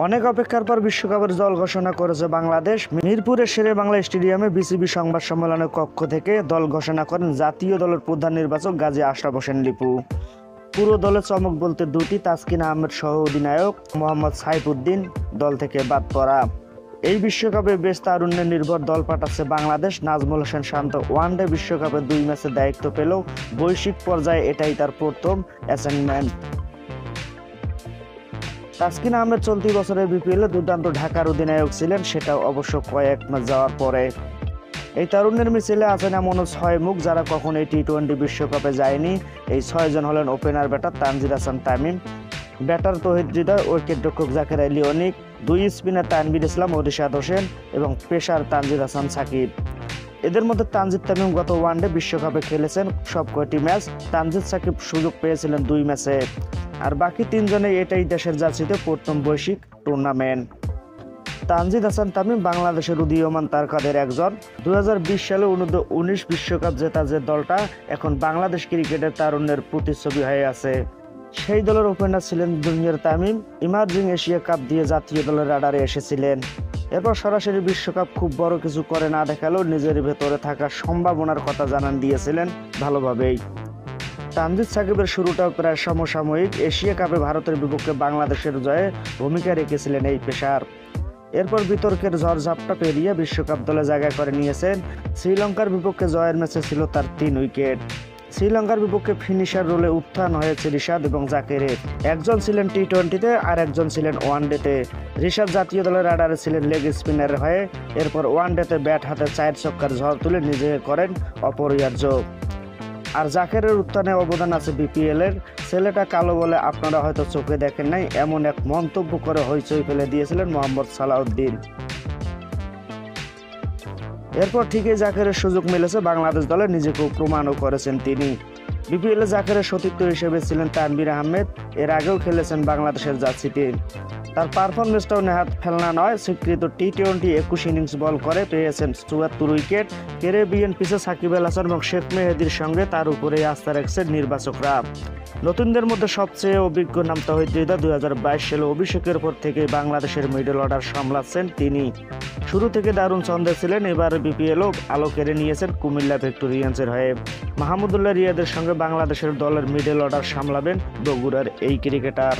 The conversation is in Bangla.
অনেক অপেক্ষার পর বিশ্বকাপের দল ঘোষণা করেছে বাংলাদেশ। মিরপুরের শেরে বাংলা স্টেডিয়ামে বিসিবি সংবাদ সম্মেলনের কক্ষ থেকে দল ঘোষণা করেন জাতীয় দলের প্রধান নির্বাচক গাজী আশরাফ হোসেন লিপু। পুরো দলের চমক বলতে দুটি, তাসকিন আহমেদ সহ অধিনায়ক মোহাম্মদ সাইফুদ্দিন দল থেকে বাদ পড়া। এই বিশ্বকাপে বেশ তারুণ্যে নির্ভর দল পাঠাচ্ছে বাংলাদেশ। নাজমুল হোসেন শান্ত ওয়ানডে বিশ্বকাপে 2 ম্যাচের দায়িত্ব পেলেও বৈশ্বিক পর্যায়ে এটাই তার প্রথম অ্যাসাইনমেন্ট। তাসকিন আহমেদ চলতি বছরের বিপিএলে দুর্দান্ত ঢাকার অধিনায়ক ছিলেন, সেটাও অবশ্য কয়েক ম্যাচ যাওয়ার পরে। এই তারুণ্যের মিছিলে আছেন এমন 6 মুখ যারা কখনো এই টি-20 বিশ্বকাপে যায়নি। এই 6 জন হলেন opener batter Tanzid Hasan Tamim, batter Towhid Hridoy, উইকেটরক্ষক জাকের আলী অনিক, 2 স্পিনার তানভীর ইসলাম ও রিশাদ হোসেন এবং পেসার তানজিদ হাসান সাকিব। এদের মধ্যে তানজিদ তামিম গত ওয়ানডে বিশ্বকাপে খেলেছেন সব কয়টি ম্যাচ। তানজিদ সাকিব সুযোগ পেয়েছিলেন 2 ম্যাচে। আর বাকি 3 জনে এটাই দেশের জার্সিতে প্রথম বৈশ্বিক টুর্নামেন্ট। তানজিদ হাসান তামিম বাংলাদেশের উদীয়মান তারকাদের একজন। 2020 সালে অনূর্ধ্ব-19 বিশ্বকাপ জেতা যে দলটা এখন বাংলাদেশ ক্রিকেটের তারুণ্যের প্রতিচ্ছবি হয়ে আছে, সেই দলের ওপেনার ছিলেন junior Tamim. Emerging Asia cup দিয়ে জাতীয় দলের রাডারে এসেছিলেন। এরপর সরাসরি বিশ্বকাপ খুব বড় কিছু করে না দেখালেও নিজের ভেতরে থাকা সম্ভাবনার কথা জানান দিয়েছিলেন ভালোভাবেই। তানজিদ সাকিবের শুরুটাও প্রায় সমসাময়িক। এশিয়া কাপে ভারতের বিপক্ষে বাংলাদেশের জয়ে ভূমিকা রেখেছিলেন এই পেসার। এরপর বিতর্কের ঝড়ঝাপটা পেরিয়ে বিশ্বকাপ দলে জায়গা করে নিয়েছেন। শ্রীলঙ্কার বিপক্ষে জয়ের ম্যাচে ছিল তার 3 উইকেট। শ্রীলঙ্কার বিপক্ষে ফিনিশার রোলে উত্থান হয়েছে রিশাদ এবং জাকেরের। একজন ছিলেন টি-20-তে আর একজন ছিলেন ওয়ানডেতে। রিশাদ জাতীয় দলের রাডারে ছিলেন লেগ স্পিনারের হয়ে। এরপর ওয়ানডেতে ব্যাট হাতে 4 ছক্কার ঝড় তুলে নিজেকে করেন অপরিহার্য। আর জাকেরের উত্থানে অবদান আছে বিপিএলের। ছেলেটা কালো বলে আপনারা হয়তো চোখে দেখেন নাই, এমন এক মন্তব্য করে হইচই ফেলে দিয়েছিলেন মোহাম্মদ সালাউদ্দিন। এরপর ঠিকই জাকেরের সুযোগ মিলেছে বাংলাদেশ দলে, নিজেকেও প্রমাণও করেছেন তিনি। বিপিএলে জাকেরের সতীর্থ হিসেবে ছিলেন তানভীর আহমেদ। এর আগেও খেলেছেন বাংলাদেশের জার্সিতে। তার পারফরমেন্সটাও নেহাত ফেলনা নয়। স্বীকৃত টি-20 21 ইনিংস বল করে পেয়েছেন 74 উইকেট। ক্যারিবিয়ান পিচে সাকিব আল হাসান এবং শেখ মেহেদীর সঙ্গে তার উপরেই আস্থা রাখছেন নির্বাচকরা। নতুনদের মধ্যে সবচেয়ে অভিজ্ঞ নাম তৌহিদ হৃদয়। 2022 সালে অভিষেকের পর থেকে বাংলাদেশের মিডল অর্ডার সামলাচ্ছেন তিনি। শুরু থেকে দারুণ ছন্দে ছিলেন। এবার বিপিএলও আলো কেড়ে নিয়েছেন কুমিল্লা ভিক্টোরিয়ান্সের হয়ে। মাহমুদুল্লাহ রিয়াদের সঙ্গে বাংলাদেশের দলের মিডল অর্ডার সামলাবেন বগুড়ার এই ক্রিকেটার।